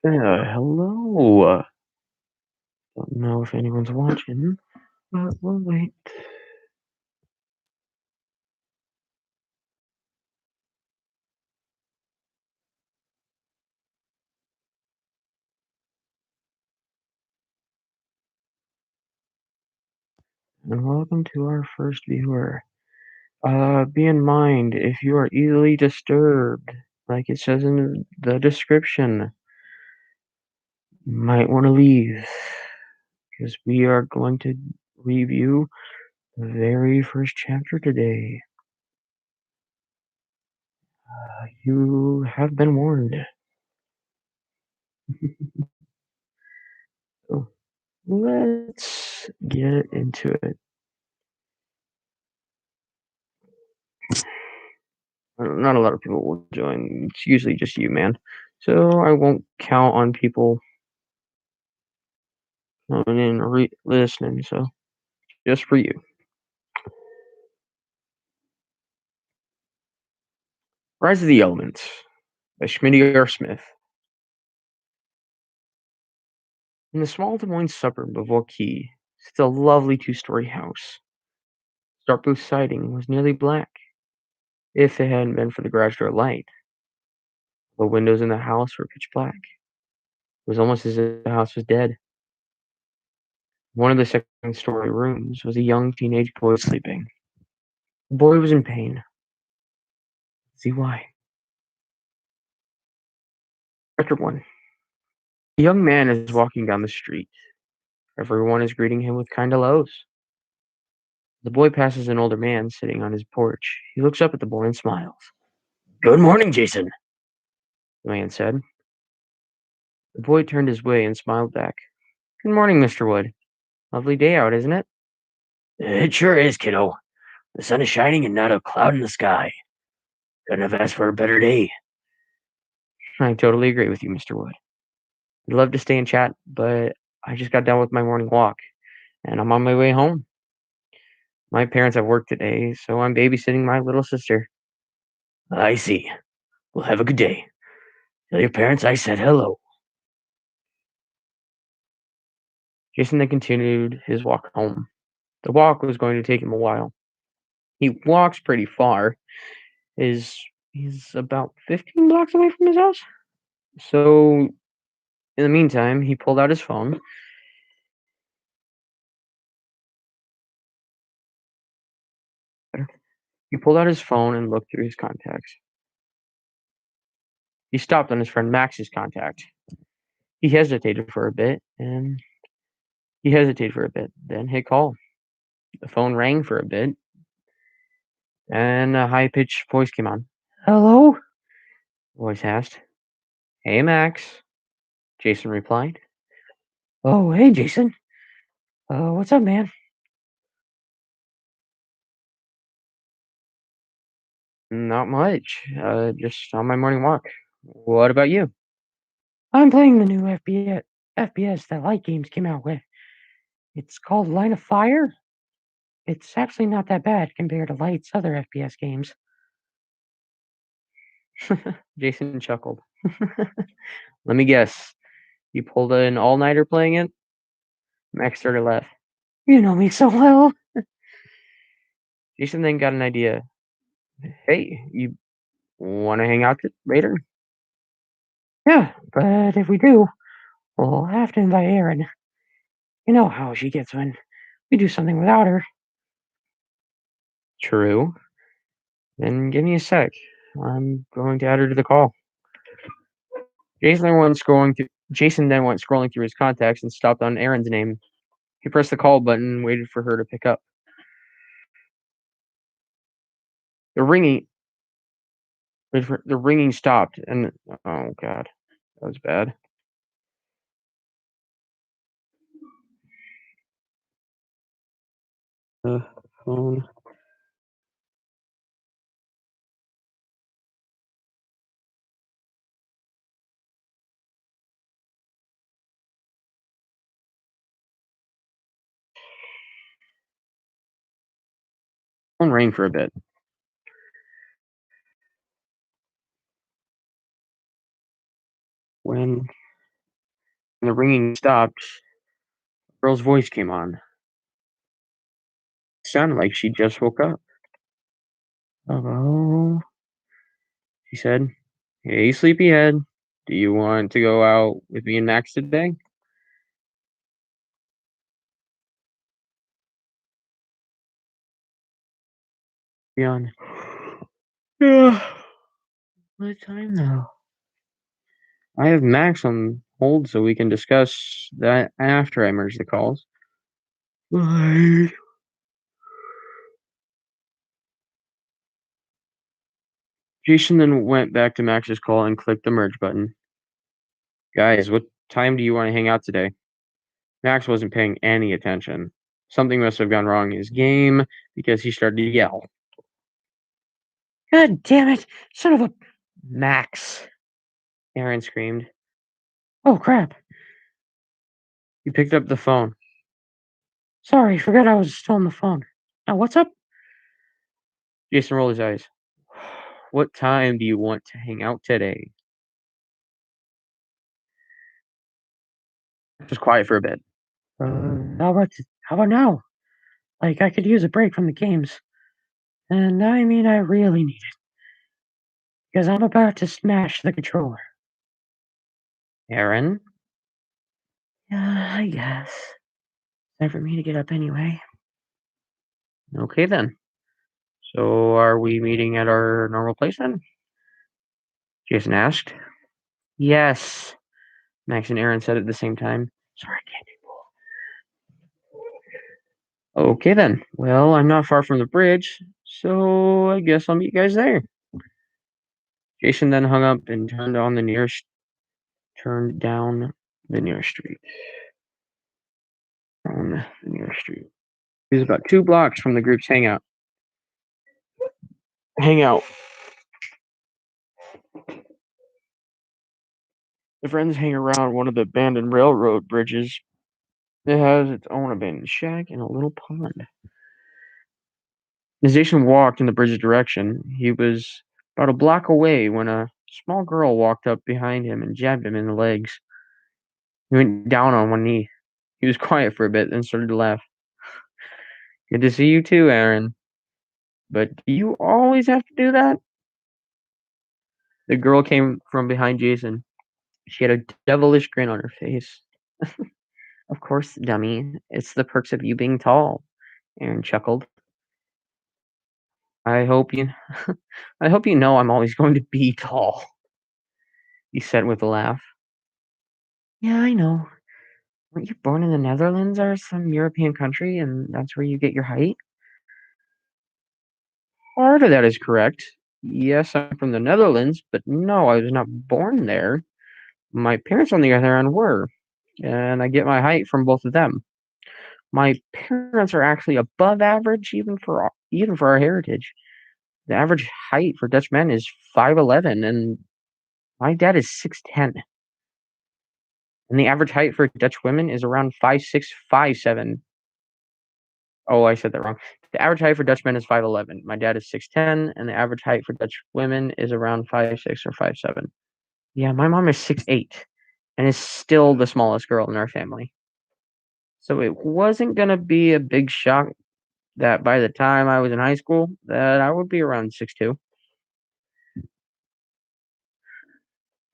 Hello. Don't know if anyone's watching, but we'll wait. And welcome to our first viewer. Be in mind if you are easily disturbed, like it says in the description, you might want to leave because we are going to review the very first chapter today. You have been warned. So let's get into it. Not a lot of people will join. It's usually just you, man. So I won't count on people coming in or listening. So just for you. Rise of the Elements by Schmitty R. Smith. In the small Des Moines suburb of Waukee sits a lovely two-story house. Stark siding was nearly black, if it hadn't been for the garage door light. The windows in the house were pitch black. It was almost as if the house was dead. One of the second-story rooms was a young teenage boy sleeping. The boy was in pain. See why? Chapter 1. A young man is walking down the street. Everyone is greeting him with kind hellos. The boy passes an older man sitting on his porch. He looks up at the boy and smiles. "Good morning, Jason," the man said. The boy turned his way and smiled back. "Good morning, Mr. Wood. Lovely day out, isn't it?" It sure is, kiddo. The sun is shining and not a cloud in the sky. Couldn't have asked for a better day. I totally agree with you, Mr. Wood. I'd love to stay and chat, but I just got done with my morning walk, and I'm on my way home. My parents have work today, so I'm babysitting my little sister. I see. Well, have a good day. Tell your parents I said hello. Jason then continued his walk home. The walk was going to take him a while. He walks pretty far. He's about 15 blocks away from his house. So in the meantime, he pulled out his phone. He pulled out his phone and looked through his contacts. He stopped on his friend Max's contact. He hesitated for a bit, then hit call. The phone rang for a bit, and a high-pitched voice came on. "Hello?" The voice asked. "Hey, Max," Jason replied. "Oh, hey, Jason. What's up, man?" "Not much. Just on my morning walk. What about you?" "I'm playing the new FPS that Light Games came out with. It's called Line of Fire. It's actually not that bad compared to Light's other FPS games." Jason chuckled. "Let me guess. You pulled an all-nighter playing it?" Max started to laugh. "You know me so well." Jason then got an idea. "Hey, you want to hang out later?" "Yeah, but if we do, we'll have to invite Erin. You know how she gets when we do something without her." "True. Then give me a sec. I'm going to add her to the call." Jason then went scrolling through his contacts and stopped on Erin's name. He pressed the call button and waited for her to pick up. The ringing the ringing stopped and oh god, that was bad. The phone rang for a bit. When When the ringing stopped, the girl's voice came on. It sounded like she just woke up. "Hello?" she said. "Hey, sleepyhead. Do you want to go out with me and Max today?" Yawned. "Yeah. What time now?" "I have Max on hold so we can discuss that after I merge the calls." Right. Jason then went back to Max's call and clicked the merge button. "Guys, what time do you want to hang out today?" Max wasn't paying any attention. Something must have gone wrong in his game because he started to yell. "God damn it! Son of a—" "Max!" Aaron screamed. "Oh, crap." He picked up the phone. "Sorry, forgot I was still on the phone. Now, what's up?" Jason rolled his eyes. "What time do you want to hang out today?" It was quiet for a bit. How about now? Like, I could use a break from the games. And I mean, I really need it. Because I'm about to smash the controller." "Aaron?" "Yeah, I guess. Time for me to get up anyway." "Okay then. So are we meeting at our normal place then?" Jason asked. "Yes," Max and Aaron said at the same time. "Sorry, I can't do both." "Okay then. Well, I'm not far from the bridge, so I guess I'll meet you guys there." Jason then hung up and turned down the nearest street. Down the nearest street. He was about 2 blocks from the group's hangout. The friends hang around one of the abandoned railroad bridges. It has its own abandoned shack and a little pond. As Jason walked in the bridge's direction, he was about a block away when a small girl walked up behind him and jabbed him in the legs. He went down on one knee. He was quiet for a bit, then started to laugh. "Good to see you too, Aaron. But do you always have to do that?" The girl came from behind Jason. She had a devilish grin on her face. "Of course, dummy. It's the perks of you being tall," Aaron chuckled. "I hope you I hope you know I'm always going to be tall," he said with a laugh. "Yeah, I know. Weren't you born in the Netherlands or some European country, and that's where you get your height?" "Part of that is correct. Yes, I'm from the Netherlands, but no, I was not born there. My parents, on the other hand, were, and I get my height from both of them. My parents are actually above average even for our heritage. The average height for Dutch men is 5'11", and my dad is 6'10". And the average height for Dutch women is around 5'6", 5'7". Oh, I said that wrong. The average height for Dutch men is 5'11". My dad is 6'10", and the average height for Dutch women is around 5'6" or 5'7". Yeah, my mom is 6'8", and is still the smallest girl in our family. So it wasn't gonna be a big shock that by the time I was in high school, that I would be around 6'2".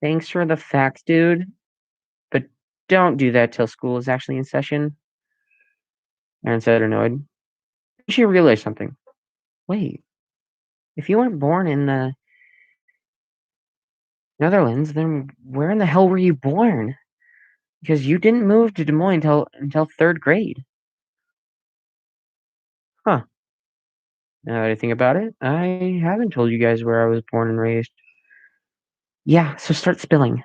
"Thanks for the facts, dude, but don't do that till school is actually in session," Aaron said, annoyed. She realized something. Wait, if you weren't born in the Netherlands, then where in the hell were you born? Because you didn't move to Des Moines until third grade. Huh. Now that I think about it, I haven't told you guys where I was born and raised. Yeah, so start spilling.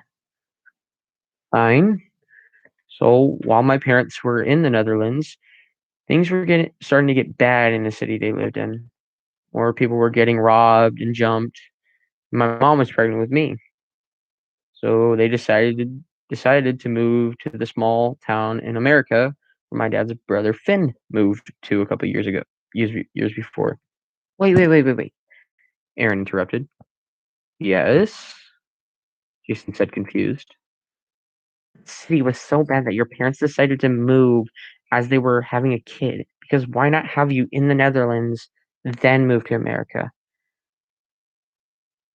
Fine. So while my parents were in the Netherlands, things were starting to get bad in the city they lived in. More people were getting robbed and jumped. My mom was pregnant with me, so they decided to move to the small town in America where my dad's brother Finn moved to a couple years ago, years before. Wait. Aaron interrupted. Yes, Jason said, confused. city was so bad that your parents decided to move as they were having a kid? Because why not have you in the Netherlands, then move to America?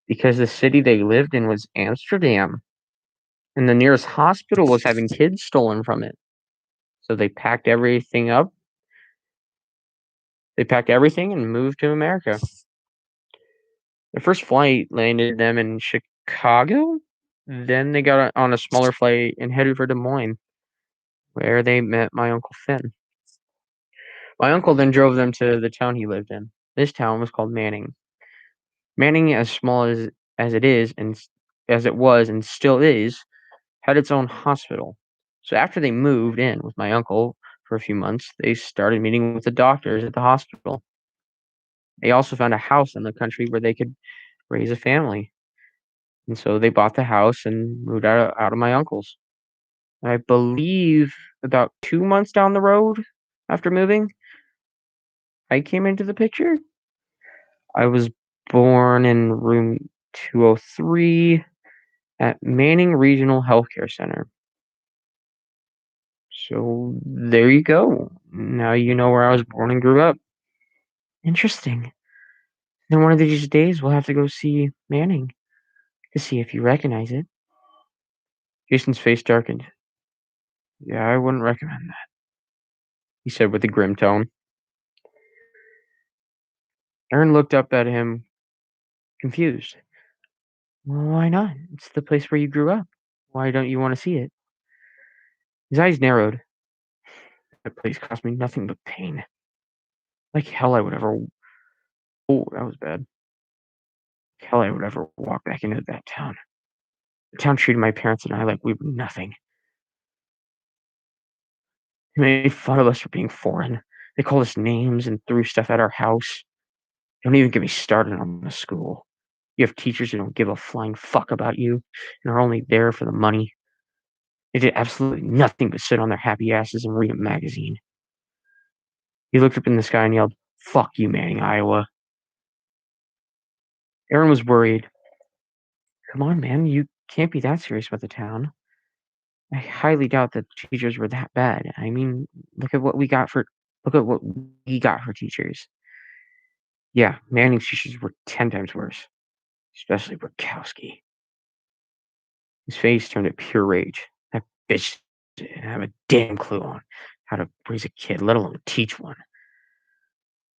Because the city they lived in was Amsterdam, and the nearest hospital was having kids stolen from it. So they packed everything and moved to America. Their first flight landed them in Chicago. Then they got on a smaller flight and headed for Des Moines, where they met my Uncle Finn. My uncle then drove them to the town he lived in. This town was called Manning. Manning, as small as it is and as it was and still is, had its own hospital. So after they moved in with my uncle for a few months, they started meeting with the doctors at the hospital. They also found a house in the country where they could raise a family. And so they bought the house and moved out of my uncle's. I believe about 2 months down the road after moving, I came into the picture. I was born in room 203 at Manning Regional Healthcare Center. So there you go. Now you know where I was born and grew up. Interesting. Then one of these days we'll have to go see Manning to see if you recognize it. Jason's face darkened. Yeah, I wouldn't recommend that, he said with a grim tone. Aaron looked up at him, confused. Well, why not? It's the place where you grew up. Why don't you want to see it? His eyes narrowed. That place caused me nothing but pain. Like hell I would ever. Oh, that was bad. Hell I would ever walk back into that town. The town treated my parents and I like we were nothing. They made fun of us for being foreign. They called us names and threw stuff at our house. Don't even get me started on the school. You have teachers who don't give a flying fuck about you and are only there for the money. They did absolutely nothing but sit on their happy asses and read a magazine. He looked up in the sky and yelled, "Fuck you, Manning, Iowa." Aaron was worried. Come on, man, you can't be that serious about the town. I highly doubt that teachers were that bad. I mean, look at what we got for teachers. Yeah, Manning's teachers were 10 times worse, especially Bukowski. His face turned to pure rage. That bitch didn't have a damn clue on how to raise a kid, let alone teach one.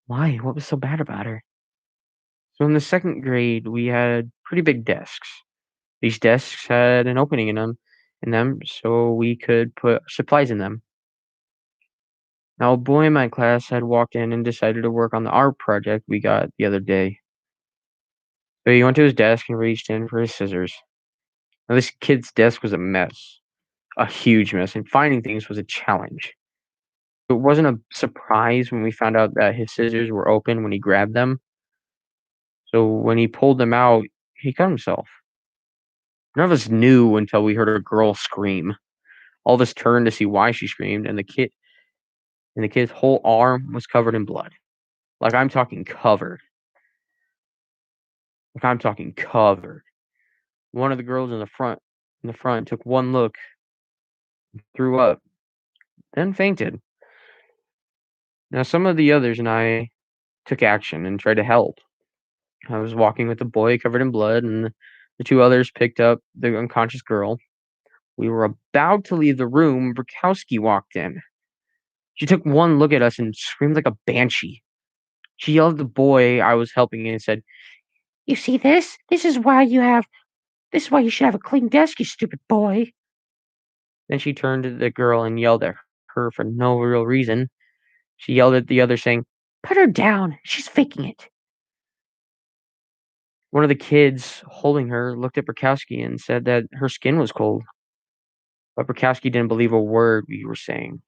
Why? What was so bad about her? So in the second grade, we had pretty big desks. These desks had an opening in them so we could put supplies in them. Now, a boy in my class had walked in and decided to work on the art project we got the other day. So he went to his desk and reached in for his scissors. Now, this kid's desk was a mess, a huge mess, and finding things was a challenge. It wasn't a surprise when we found out that his scissors were open when he grabbed them. So when he pulled them out, he cut himself. None of us knew until we heard a girl scream. All of us turned to see why she screamed, and the kid's whole arm was covered in blood. Like I'm talking covered. Like I'm talking covered. One of the girls in the front took one look, threw up, then fainted. Now some of the others and I took action and tried to help. I was walking with the boy covered in blood, and the two others picked up the unconscious girl. We were about to leave the room. Bukowski walked in. She took one look at us and screamed like a banshee. She yelled at the boy I was helping and said, "You see this? This is why you should have a clean desk, you stupid boy." Then she turned to the girl and yelled at her for no real reason. She yelled at the other, saying, "Put her down. She's faking it." One of the kids holding her looked at Bukowski and said that her skin was cold, but Bukowski didn't believe a word we were saying.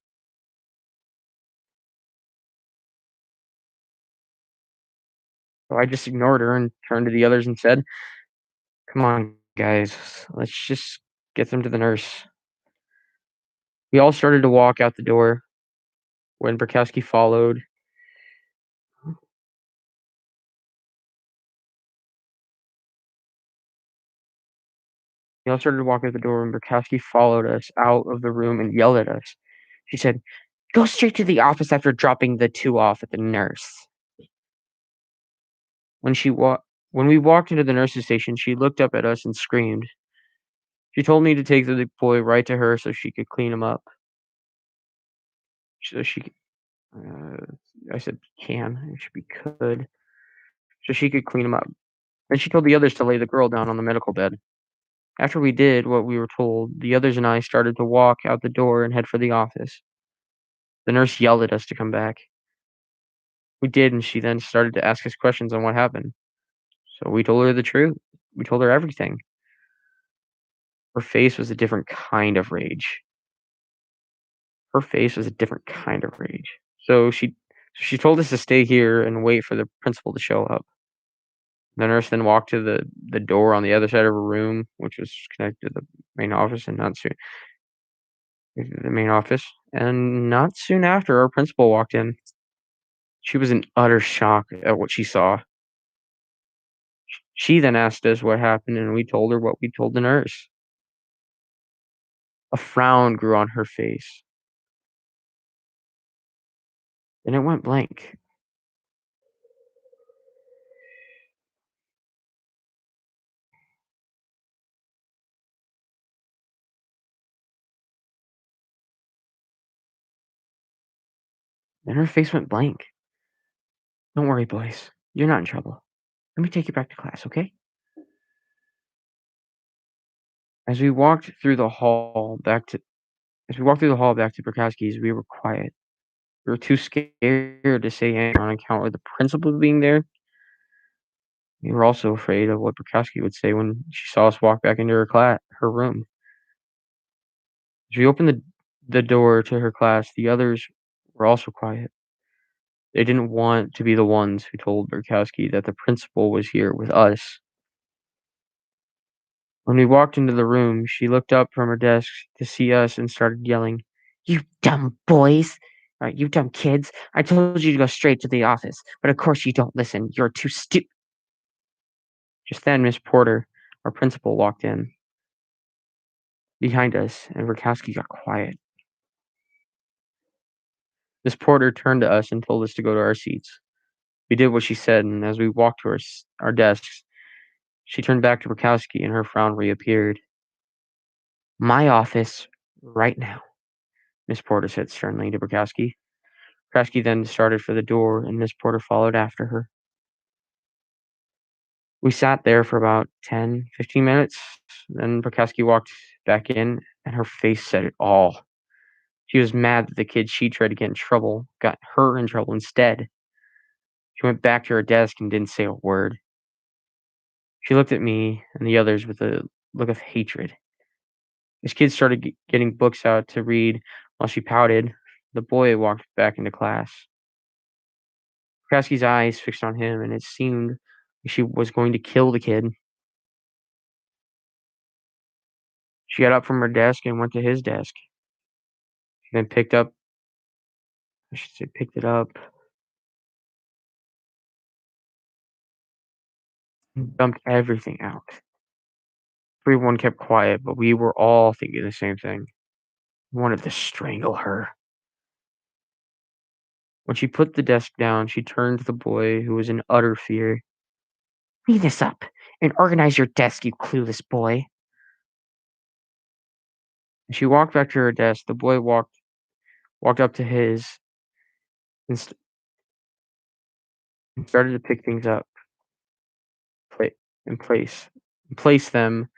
So I just ignored her and turned to the others and said, "Come on, guys, let's just get them to the nurse." We all started to walk out the door when Bukowski followed. We all started to walk out the door, and Bukowski followed us out of the room and yelled at us. She said, "Go straight to the office after dropping the 2 off at the nurse." When she wa when we walked into the nurse's station, she looked up at us and screamed. She told me to take the boy right to her so she could clean him up. So she uh, I said, "Can." It should be could. So she could clean him up. Then she told the others to lay the girl down on the medical bed. After we did what we were told, the others and I started to walk out the door and head for the office. The nurse yelled at us to come back. We did, and she then started to ask us questions on what happened. So we told her the truth. We told her everything. Her face was a different kind of rage. Her face was a different kind of rage. So she told us to stay here and wait for the principal to show up. The nurse then walked to the door on the other side of her room, which was connected to the main office, and not soon after, our principal walked in. She was in utter shock at what she saw. She then asked us what happened, and we told her what we told the nurse. A frown grew on her face, then it went blank. Then her face went blank. "Don't worry, boys. You're not in trouble. Let me take you back to class, okay?" As we walked through the hall back to as we walked through the hall back to Prokowski's, we were quiet. We were too scared to say anything on account of the principal being there. We were also afraid of what Prokowski would say when she saw us walk back into her room. As we opened the door to her class, the others were also quiet. They didn't want to be the ones who told Burkowski that the principal was here with us. When we walked into the room, she looked up from her desk to see us and started yelling, "You dumb boys! You dumb kids! I told you to go straight to the office, but of course you don't listen. You're too stupid." Just then, Miss Porter, our principal, walked in behind us, and Burkowski got quiet. Miss Porter turned to us and told us to go to our seats. We did what she said, and as we walked to our desks, she turned back to Burkowski and her frown reappeared. "My office right now," Miss Porter said sternly to Burkowski. Burkowski then started for the door, and Miss Porter followed after her. We sat there for about 10, 15 minutes. Then Burkowski walked back in, and her face said it all. She was mad that the kid she tried to get in trouble got her in trouble instead. She went back to her desk and didn't say a word. She looked at me and the others with a look of hatred. As kids started getting books out to read while she pouted, the boy walked back into class. Krasky's eyes fixed on him, and it seemed like she was going to kill the kid. She got up from her desk and went to his desk. She then picked it up, and dumped everything out. Everyone kept quiet, but we were all thinking the same thing. We wanted to strangle her. When she put the desk down, she turned to the boy, who was in utter fear. "Clean this up and organize your desk, you clueless boy." As she walked back to her desk, the boy walked up to his and, and started to pick things up, pla- in place, and place them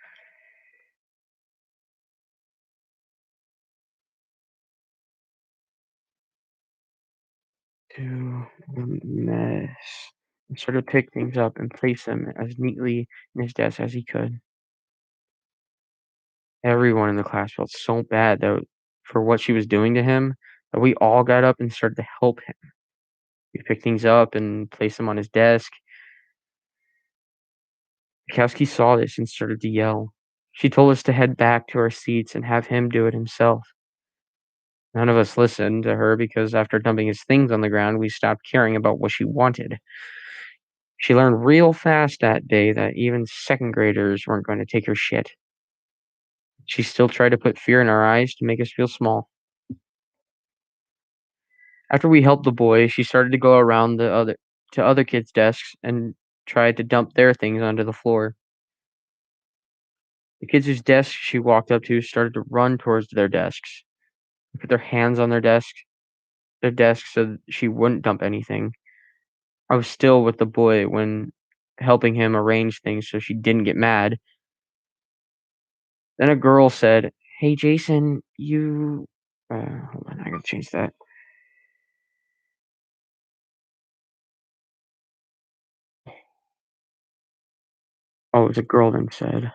to the mess. And started to pick things up and place them as neatly in his desk as he could. Everyone in the class felt so bad that for what she was doing to him that we all got up and started to help him. We picked things up and placed them on his desk. Mikowski saw this and started to yell. She told us to head back to our seats and have him do it himself. None of us listened to her because after dumping his things on the ground, we stopped caring about what she wanted. She learned real fast that day that even second graders weren't going to take her shit. She still tried to put fear in our eyes to make us feel small. After we helped the boy, she started to go around to other kids' desks and tried to dump their things onto the floor. The kids whose desks she walked up to started to run towards their desks, put their hands on their desks so that she wouldn't dump anything. I was still with the boy when helping him arrange things so she didn't get mad. Then a girl said, "Hey, Jason, you." Hold on, I gotta change that. Oh, it was a girl then said.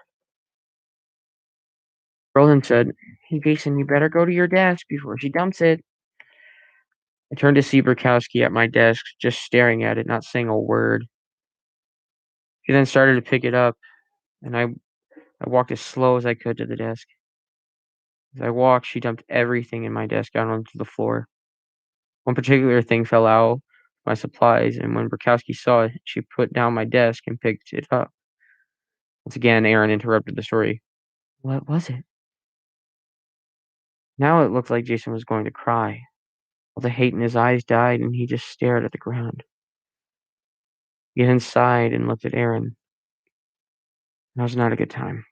Girl then said, "Hey, Jason, you better go to your desk before she dumps it." I turned to see Burkowski at my desk, just staring at it, not saying a word. She then started to pick it up, and I walked as slow as I could to the desk. As I walked, she dumped everything in my desk out onto the floor. One particular thing fell out, my supplies, and when Burkowski saw it, she put down my desk and picked it up. Once again, Aaron interrupted the story. What was it? Now it looked like Jason was going to cry. All the hate in his eyes died, and he just stared at the ground. He then sighed and looked at Aaron. That was not a good time.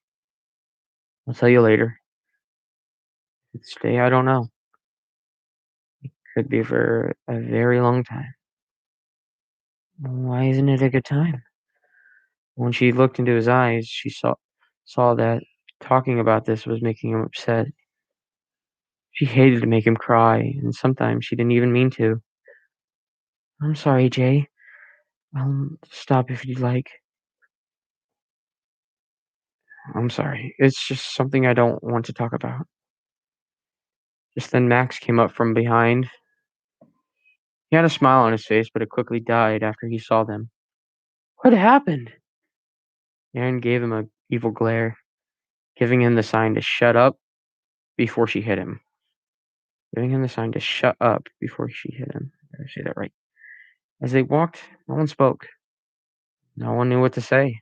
I'll tell you later. It's today, I don't know. Could be for a very long time. Why isn't it a good time? When she looked into his eyes, she saw that talking about this was making him upset. She hated to make him cry, and sometimes she didn't even mean to. I'm sorry, Jay. I'll stop if you'd like. I'm sorry. It's just something I don't want to talk about. Just then Max came up from behind. He had a smile on his face, but it quickly died after he saw them. What happened? Aaron gave him a evil glare, giving him the sign to shut up before she hit him. Giving him the sign to shut up before she hit him. Did I say that right? As they walked, no one spoke. No one knew what to say.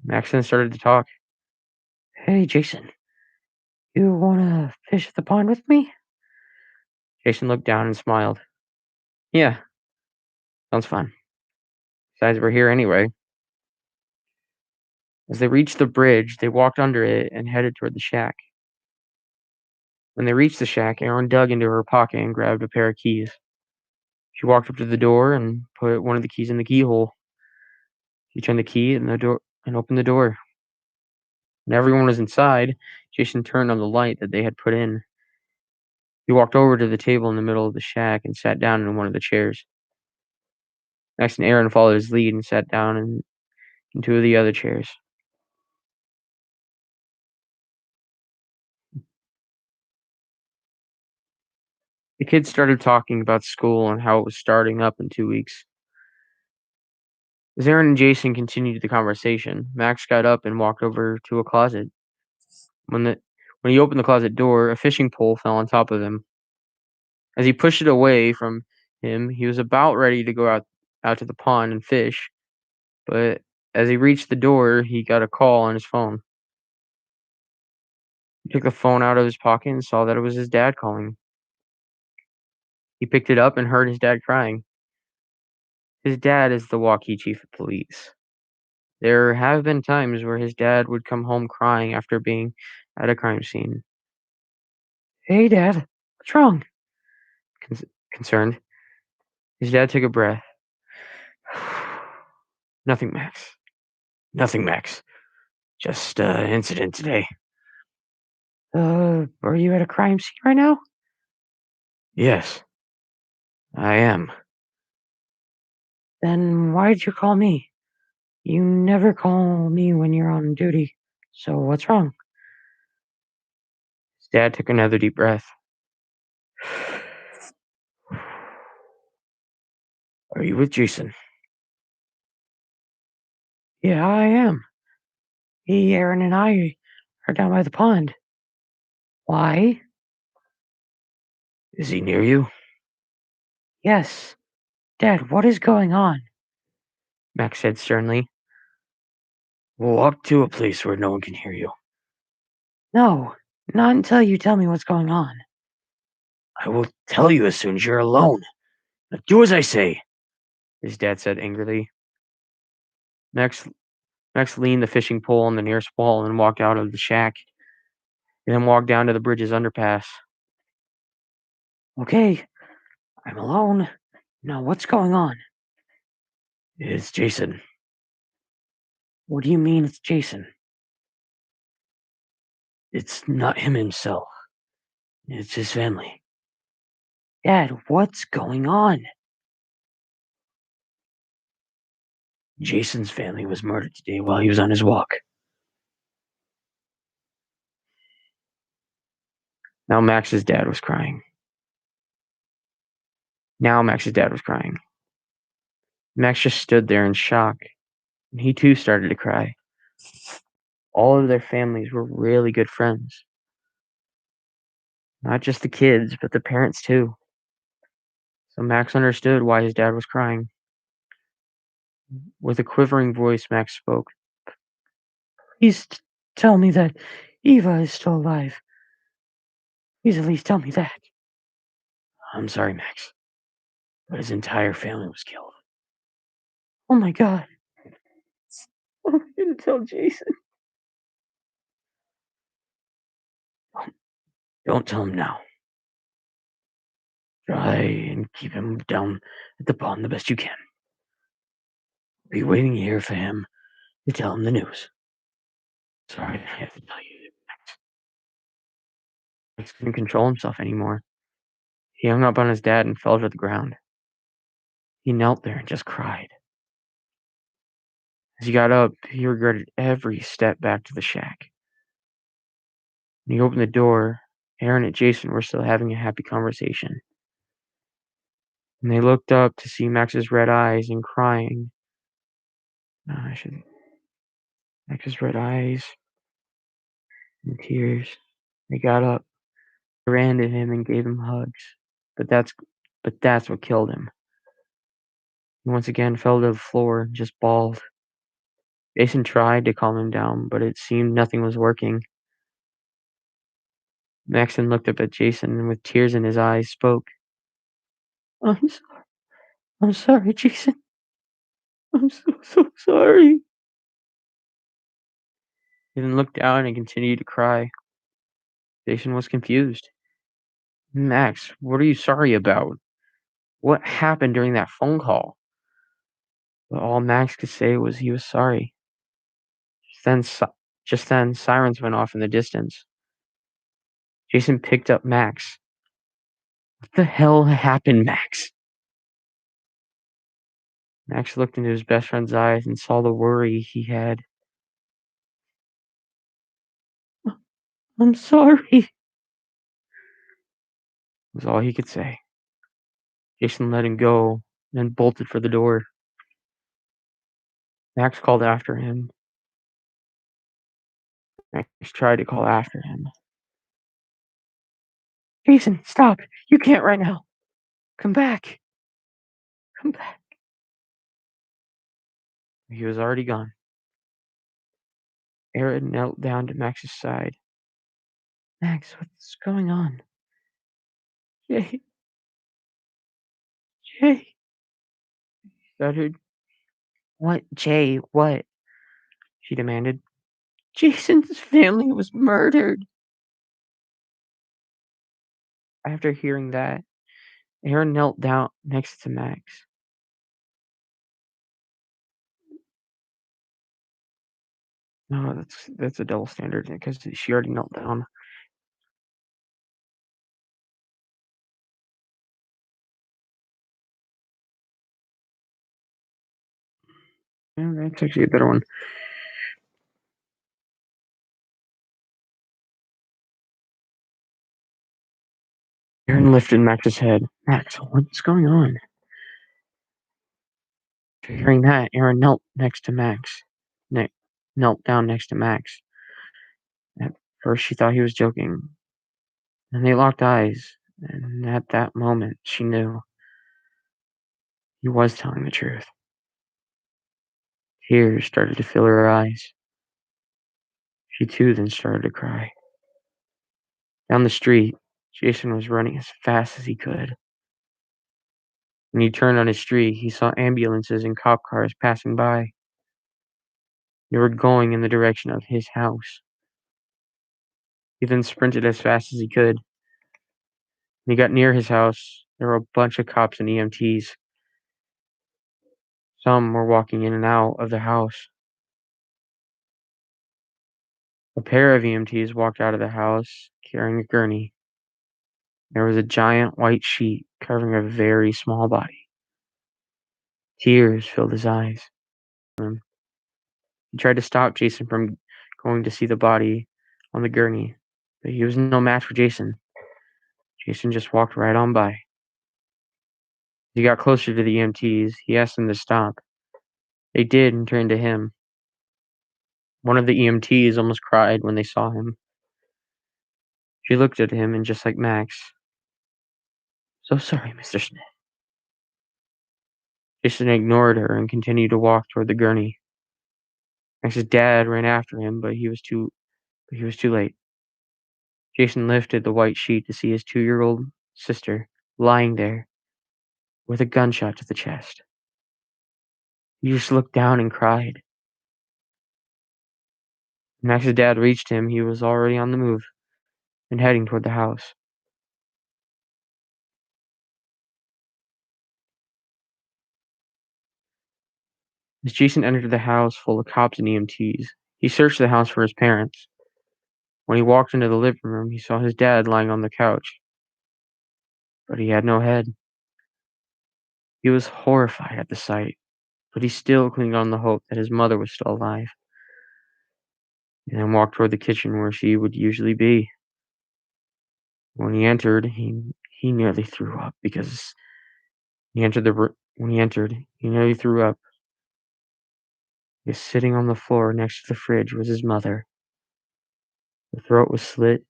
Max then started to talk. Hey, Jason, you wanna fish at the pond with me? Jason looked down and smiled. Yeah, sounds fun. Besides, we're here anyway. As they reached the bridge, they walked under it and headed toward the shack. When they reached the shack, Aaron dug into her pocket and grabbed a pair of keys. She walked up to the door and put one of the keys in the keyhole. She turned the key in the door and opened the door. When everyone was inside, Jason turned on the light that they had put in. He walked over to the table in the middle of the shack and sat down in one of the chairs. Max and Aaron followed his lead and sat down in two of the other chairs. The kids started talking about school and how it was starting up in 2 weeks. As Aaron and Jason continued the conversation, Max got up and walked over to a closet. When the when he opened the closet door, a fishing pole fell on top of him. As he pushed it away from him, he was about ready to go out to the pond and fish, but as he reached the door, he got a call on his phone. He took the phone out of his pocket and saw that it was his dad calling. He picked it up and heard his dad crying. His dad is the Waukee chief of police. There have been times where his dad would come home crying after being at a crime scene. Hey, Dad, what's wrong? Con- Concerned. His dad took a breath. Nothing, Max. Nothing, Max. Just incident today. Are you at a crime scene right now? Yes, I am. Then why did you call me? You never call me when you're on duty. So what's wrong? His dad took another deep breath. Are you with Jason? Yeah, I am. Aaron, and I are down by the pond. Why? Is he near you? Yes. Dad, what is going on? Max said sternly. Walk to a place where no one can hear you. No, not until you tell me what's going on. I will tell you as soon as you're alone. Now do as I say, his dad said angrily. Max Max leaned the fishing pole on the nearest wall and walked out of the shack, and then walked down to the bridge's underpass. Okay, I'm alone. Now what's going on? It's Jason. What do you mean it's Jason? It's not him himself. It's his family. Dad, what's going on? Jason's family was murdered today while he was on his walk. Now Max's dad was crying. Now Max's dad was crying. Max just stood there in shock, and he too started to cry. All of their families were really good friends. Not just the kids, but the parents too. So Max understood why his dad was crying. With a quivering voice, Max spoke. Please tell me that Eva is still alive. Please at least tell me that. I'm sorry, Max, but his entire family was killed. Oh my god. Oh, I didn't tell Jason. Don't tell him now. Try and keep him down at the pond the best you can. Be waiting here for him to tell him the news. Sorry, I have to tell you. Max couldn't control himself anymore. He hung up on his dad and fell to the ground. He knelt there and just cried. As he got up, he regretted every step back to the shack. When he opened the door, Aaron and Jason were still having a happy conversation. And they looked up to see Max's red eyes and crying. I should Max's red eyes and tears. They got up, ran to him and gave him hugs. But that's what killed him. He once again fell to the floor and just bawled. Jason tried to calm him down, but it seemed nothing was working. Maxon looked up at Jason and with tears in his eyes spoke. I'm sorry. I'm sorry, Jason. I'm so sorry. He then looked down and continued to cry. Jason was confused. Max, what are you sorry about? What happened during that phone call? But all Max could say was he was sorry. Just then, just then, sirens went off in the distance. Jason picked up Max. What the hell happened, Max? Max looked into his best friend's eyes and saw the worry he had. I'm sorry. Was all he could say. Jason let him go, then bolted for the door. Max called after him. Max tried to call after him. Jason, stop. You can't right now. Come back. Come back. He was already gone. Aaron knelt down to Max's side. Max, what's going on? Jay. Jay. Stuttered. What, Jay? What? She demanded. Jason's family was murdered. After hearing that, Aaron knelt down next to Max. No, that's a double standard because she already knelt down. Yeah, that's actually a better one. Aaron lifted Max's head. Max, what's going on? After hearing that, Aaron knelt next to Max. Ne- Knelt down next to Max. At first, she thought he was joking. Then they locked eyes, and at that moment, she knew he was telling the truth. Tears started to fill her eyes. She too then started to cry. Down the street, Jason was running as fast as he could. When he turned on his street, he saw ambulances and cop cars passing by. They were going in the direction of his house. He then sprinted as fast as he could. When he got near his house, there were a bunch of cops and EMTs. Some were walking in and out of the house. A pair of EMTs walked out of the house carrying a gurney. There was a giant white sheet covering a very small body. Tears filled his eyes. He tried to stop Jason from going to see the body on the gurney, but he was no match for Jason. Jason just walked right on by. As he got closer to the EMTs, he asked them to stop. They did and turned to him. One of the EMTs almost cried when they saw him. She looked at him and just like Max, "So sorry, Mr. Smith." Jason ignored her and continued to walk toward the gurney. Max's dad ran after him, but he was too late. Jason lifted the white sheet to see his 2-year-old sister lying there with a gunshot to the chest. He just looked down and cried. When Max's dad reached him, he was already on the move and heading toward the house. As Jason entered the house full of cops and EMTs, he searched the house for his parents. When he walked into the living room, he saw his dad lying on the couch, but he had no head. He was horrified at the sight, but he still clung on the hope that his mother was still alive, and then walked toward the kitchen where she would usually be. When he entered, he nearly threw up because when he entered, he nearly threw up. Because sitting on the floor next to the fridge was his mother. Her throat was slit,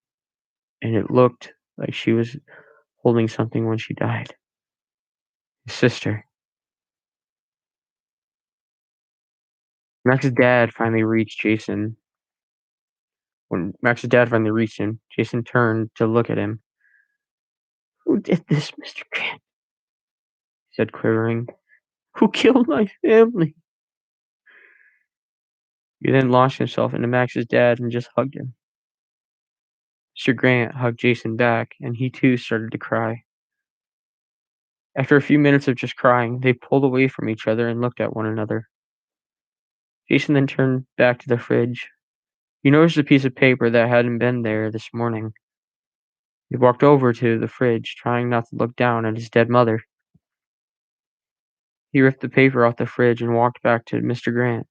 and it looked like she was holding something when she died. His sister. Max's dad finally reached Jason. When Max's dad finally reached him, Jason turned to look at him. "Who did this, Mr. Grant?" he said, quivering. "Who killed my family?" He then launched himself into Max's dad and just hugged him. Mr. Grant hugged Jason back, and he too started to cry. After a few minutes of just crying, they pulled away from each other and looked at one another. Jason then turned back to the fridge. He noticed a piece of paper that hadn't been there this morning. He walked over to the fridge, trying not to look down at his dead mother. He ripped the paper off the fridge and walked back to Mr. Grant.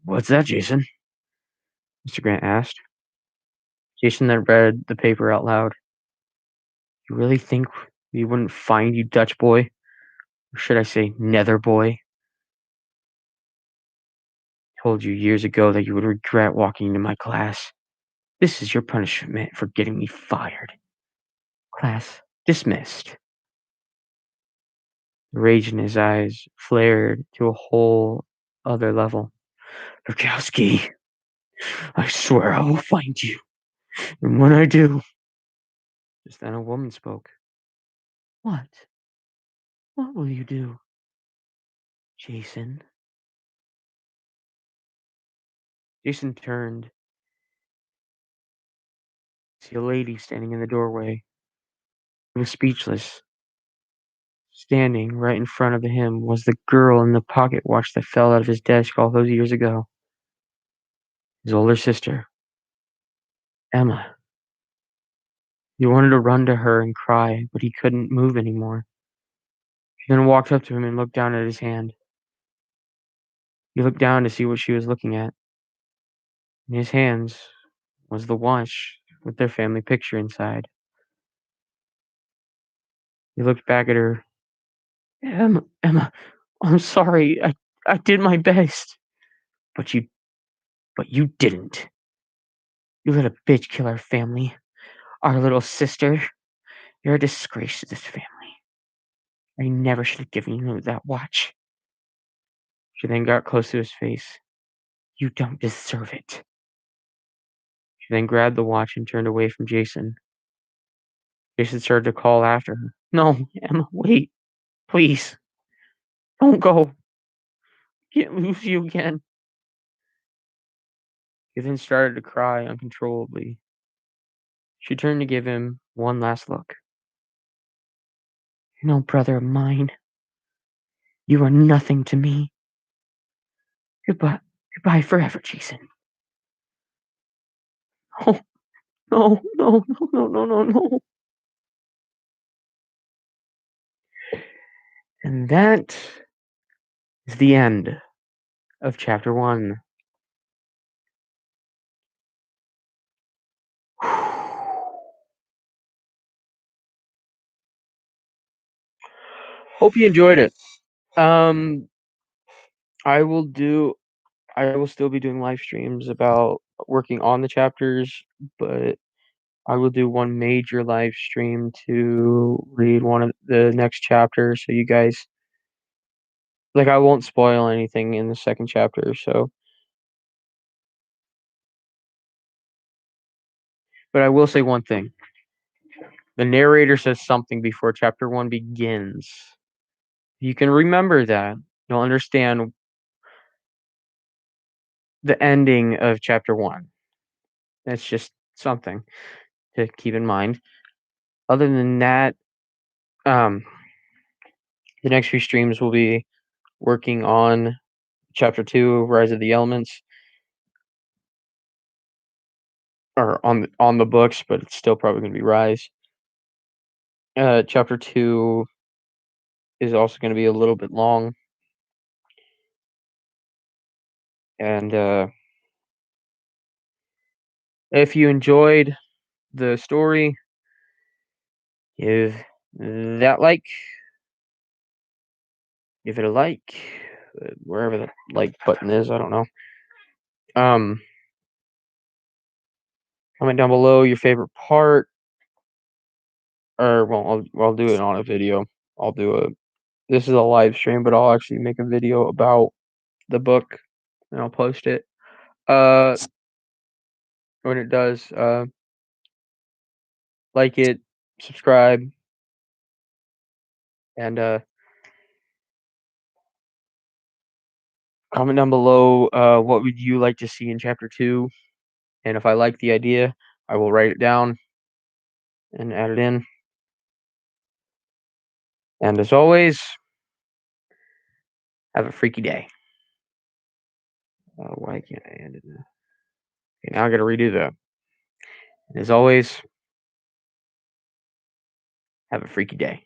"What's that, Jason?" Mr. Grant asked. Jason then read the paper out loud. "You really think we wouldn't find you, Dutch boy? Or should I say, nether boy? I told you years ago that you would regret walking into my class. This is your punishment for getting me fired. Class dismissed." The rage in his eyes flared to a whole other level. "Rogowski, I swear I will find you, and when I do—" Just then a woman spoke. "What? What will you do, Jason?" Jason turned to see a lady standing in the doorway. He was speechless. Standing right in front of him was the girl in the pocket watch that fell out of his desk all those years ago. His older sister, Emma. He wanted to run to her and cry, but he couldn't move anymore. She then walked up to him and looked down at his hand. He looked down to see what she was looking at. In his hands was the watch with their family picture inside. He looked back at her. Emma, I'm sorry. I did my best. But you didn't. You let a bitch kill our family. Our little sister. You're a disgrace to this family. I never should have given you that watch." She then got close to his face. "You don't deserve it." She then grabbed the watch and turned away from Jason. Jason started to call after her. "No, Emma, wait. Please. Don't go. Can't lose you again." He then started to cry uncontrollably. She turned to give him one last look. "You're no brother of mine. You are nothing to me. Goodbye. Goodbye forever, Jason." Oh, no, no, no, no, no, no, no. And that is the end of chapter 1. Hope you enjoyed it. Um, I will do I will still be doing live streams about working on the chapters, but I will do one major live stream to read one of the next chapters, so you guys like, I won't spoil anything in the second chapter, so but I will say one thing. The narrator says something before chapter 1 begins. You can remember that. You'll understand the ending of chapter 1. That's just something to keep in mind. Other than that, um, the next few streams will be working on chapter 2, Rise of the Elements, or on the books, but it's still probably gonna be Rise. Chapter 2 is also gonna be a little bit long. And, if you enjoyed the story, give that like, give it a like, wherever the like button is, I don't know. Um, comment down below your favorite part, or well, I'll do it on a video. I'll do a this is a live stream, but I'll actually make a video about the book and I'll post it. Uh, when it does, like it, subscribe, and comment down below. What would you like to see in chapter 2? And if I like the idea, I will write it down and add it in. And as always, have a freaky day. Why can't I end it now? Okay, now I gotta redo that. And as always, have a freaky day.